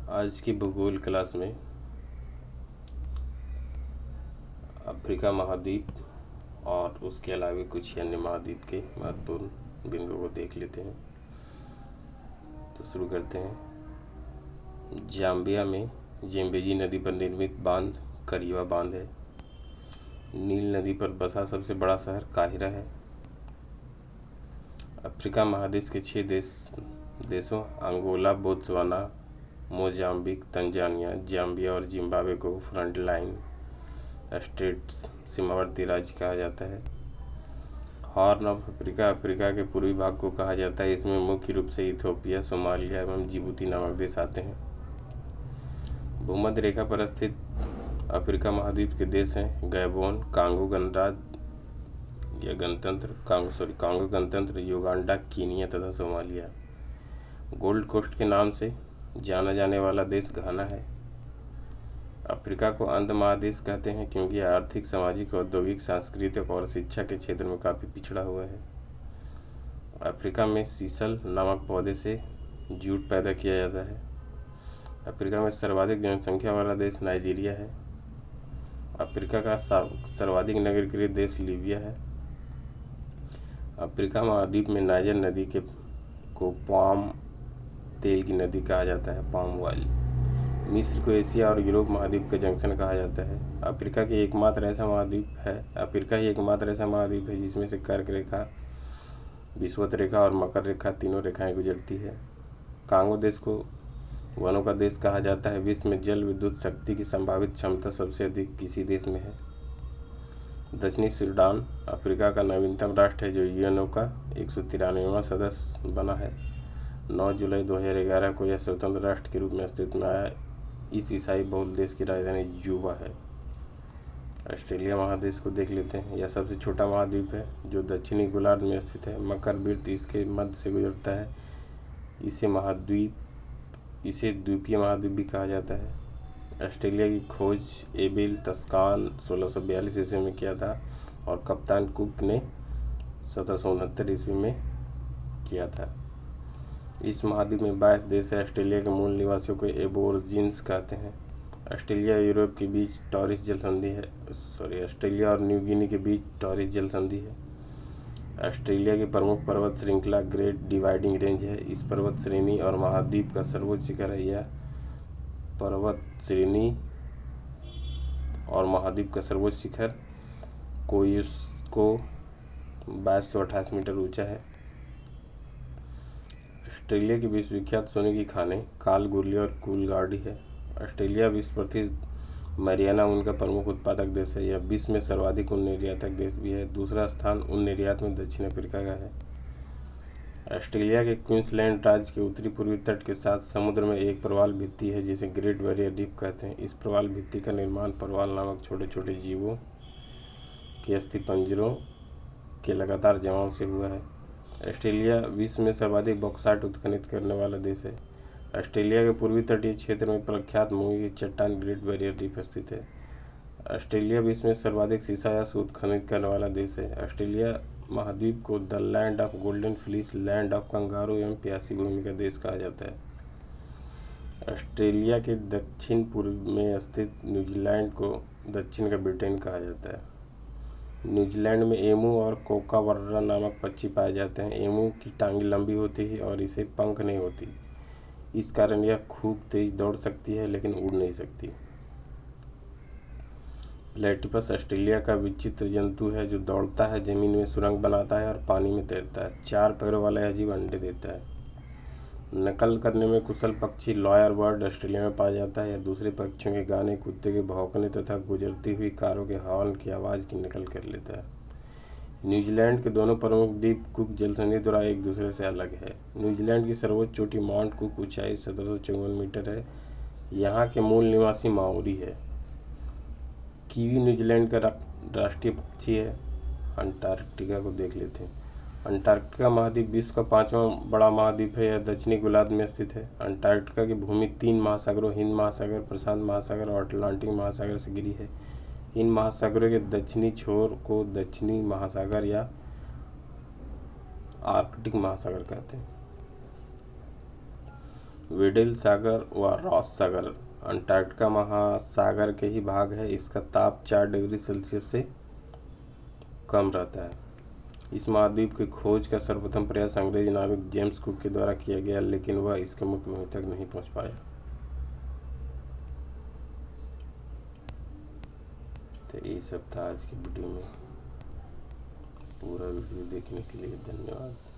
आज की भूगोल क्लास में अफ्रीका महाद्वीप और उसके अलावा कुछ अन्य महाद्वीप के महत्वपूर्ण बिंदुओं को देख लेते हैं। तो शुरू करते हैं। जाम्बिया में जेम्बेजी नदी पर निर्मित बांध करीवा बांध है। नील नदी पर बसा सबसे बड़ा शहर काहिरा है। अफ्रीका महादेश के 6 देशों Angola, Botswana, Mozambique, Tanzania, Zambia और जिम्बाब्वे को फ्रंटलाइन स्टेट्स सीमावर्ती राज्य कहा जाता है। हॉर्न ऑफ अफ्रीका अफ्रीका के पूर्वी भाग को कहा जाता है। इसमें मुख्य रूप से इथियोपिया, सोमालिया एवं जिबूती नामक देश आते हैं। भूमध्य रेखा पर स्थित अफ्रीका महाद्वीप के देश हैं गैबोन, कांगो गणतंत्र, युगांडा, कीनिया तथा सोमालिया। गोल्ड कोस्ट के नाम से जाना जाने वाला देश घाना है। अफ्रीका को अंध महादेश कहते हैं क्योंकि आर्थिक, सामाजिक, औद्योगिक, सांस्कृतिक और शिक्षा के क्षेत्र में काफ़ी पिछड़ा हुआ है। अफ्रीका में सीसल नामक पौधे से जूट पैदा किया जाता है। अफ्रीका में सर्वाधिक जनसंख्या वाला देश नाइजीरिया है। अफ्रीका का सर्वाधिक नगरीकृत देश लीबिया है। अफ्रीका महाद्वीप में नाइजर नदी को पाम तेल की नदी कहा जाता है, पाम ऑयल। मिस्र को एशिया और यूरोप महाद्वीप का जंक्शन कहा जाता है। अफ्रीका ही एकमात्र ऐसा महाद्वीप है जिसमें से कर्क रेखा, विषुवत रेखा और मकर रेखा तीनों रेखाएं गुजरती है। कांगो देश को वनों का देश कहा जाता है। विश्व में जल विद्युत शक्ति की संभावित क्षमता सबसे अधिक किसी देश में है। दक्षिणी सूडान अफ्रीका का नवीनतम राष्ट्र है जो यूएनओ का 193वां सदस्य बना है। 9 जुलाई 2011 को यह स्वतंत्र राष्ट्र के रूप में अस्तित्व में आया। इस ईसाई बहुल देश की राजधानी जुबा है। ऑस्ट्रेलिया महादेश को देख लेते हैं। यह सबसे छोटा महाद्वीप है जो दक्षिणी गोलार्ध में स्थित है। मकर वृत्त इसके मध्य से गुजरता है। इसे द्वीपीय महाद्वीप भी कहा जाता है। ऑस्ट्रेलिया की खोज एबिल तस्कान 1642 ईस्वी में किया था और कप्तान कुक ने 1769 ईस्वी में किया था। इस महाद्वीप में 22 देश है। ऑस्ट्रेलिया के मूल निवासियों को एबोरिजिन्स कहते हैं। ऑस्ट्रेलिया और यूरोप के बीच टॉरिस जल संधि है। ऑस्ट्रेलिया और न्यू गिनी के बीच टॉरिस जल संधि है। ऑस्ट्रेलिया की प्रमुख पर्वत श्रृंखला ग्रेट डिवाइडिंग रेंज है। इस पर्वत श्रेणी और महाद्वीप का सर्वोच्च शिखर है। यह पर्वत श्रेणी और महाद्वीप का सर्वोच्च शिखर कोयुस्को 2228 मीटर ऊंचा है। ऑस्ट्रेलिया की विश्वविख्यात सोने की खानें कालगुरली और कूलगार्डी है। ऑस्ट्रेलिया विश्व प्रसिद्ध मरियाना ऊन का प्रमुख उत्पादक देश है। यह विश्व में सर्वाधिक ऊन निर्यातक देश भी है। दूसरा स्थान ऊन निर्यात में दक्षिण अफ्रीका का है। ऑस्ट्रेलिया के क्वींसलैंड राज्य के उत्तरी पूर्वी तट के साथ समुद्र में एक प्रवाल भित्ति है जिसे ग्रेट बैरियर रीफ कहते हैं। इस प्रवाल भित्ति का निर्माण प्रवाल नामक छोटे छोटे जीवों के अस्थिपंजरों के लगातार जमाव से हुआ है। ऑस्ट्रेलिया विश्व में सर्वाधिक बॉक्साइट उत्खनन करने वाला देश है। ऑस्ट्रेलिया के पूर्वी तटीय क्षेत्र में प्रख्यात मूंगे की चट्टान ग्रेट बैरियर रीफ स्थित है। ऑस्ट्रेलिया विश्व में सर्वाधिक सीसायास उत्खनन करने वाला देश है। ऑस्ट्रेलिया महाद्वीप को the land of golden fleece, land of kangaroo एवं प्यासी भूमि का देश कहा जाता है। ऑस्ट्रेलिया के दक्षिण पूर्व में स्थित न्यूजीलैंड को दक्षिण का ब्रिटेन कहा जाता है। न्यूजीलैंड में एमू और कोकावर्रा नामक पक्षी पाए जाते हैं। एमू की टांगें लंबी होती है और इसे पंख नहीं होती। इस कारण यह खूब तेज दौड़ सकती है लेकिन उड़ नहीं सकती। प्लेटिपस ऑस्ट्रेलिया का विचित्र जंतु है जो दौड़ता है, जमीन में सुरंग बनाता है और पानी में तैरता है। 4 पैरों वाला यह जीव अंडे देता है। नकल करने में कुशल पक्षी लॉयर बर्ड ऑस्ट्रेलिया में पाया जाता है। यह दूसरे पक्षियों के गाने, कुत्ते के भौंकने तथा गुजरती हुई कारों के हॉर्न की आवाज़ की नकल कर लेता है। न्यूजीलैंड के दोनों प्रमुख द्वीप कुक जलसंधि द्वारा एक दूसरे से अलग है। न्यूजीलैंड की सर्वोच्च चोटी माउंट कुक ऊंचाई 1754 मीटर है। यहाँ के मूल निवासी माओरी है। कीवी न्यूजीलैंड का राष्ट्रीय पक्षी है। अंटार्कटिका को देख लेते हैं। अंटार्कटिका महाद्वीप विश्व का 5वां बड़ा महाद्वीप है। यह दक्षिणी गोलार्ध में स्थित है। अंटार्कटिका की भूमि 3 महासागरों हिंद महासागर, प्रशांत महासागर और अटलांटिक महासागर से घिरी है। इन महासागरों के दक्षिणी छोर को दक्षिणी महासागर या आर्कटिक महासागर कहते हैं। वेडेल सागर व रॉस सागर अंटार्कटिका महासागर के ही भाग है। इसका ताप 4 डिग्री सेल्सियस से कम रहता है। इस महाद्वीप की खोज का सर्वप्रथम प्रयास अंग्रेजी नाविक जेम्स कुक के द्वारा किया गया, लेकिन वह इसके मुख्य भूमि तक नहीं पहुंच पाया। तो ये सब था आज की वीडियो में। पूरा वीडियो देखने के लिए धन्यवाद।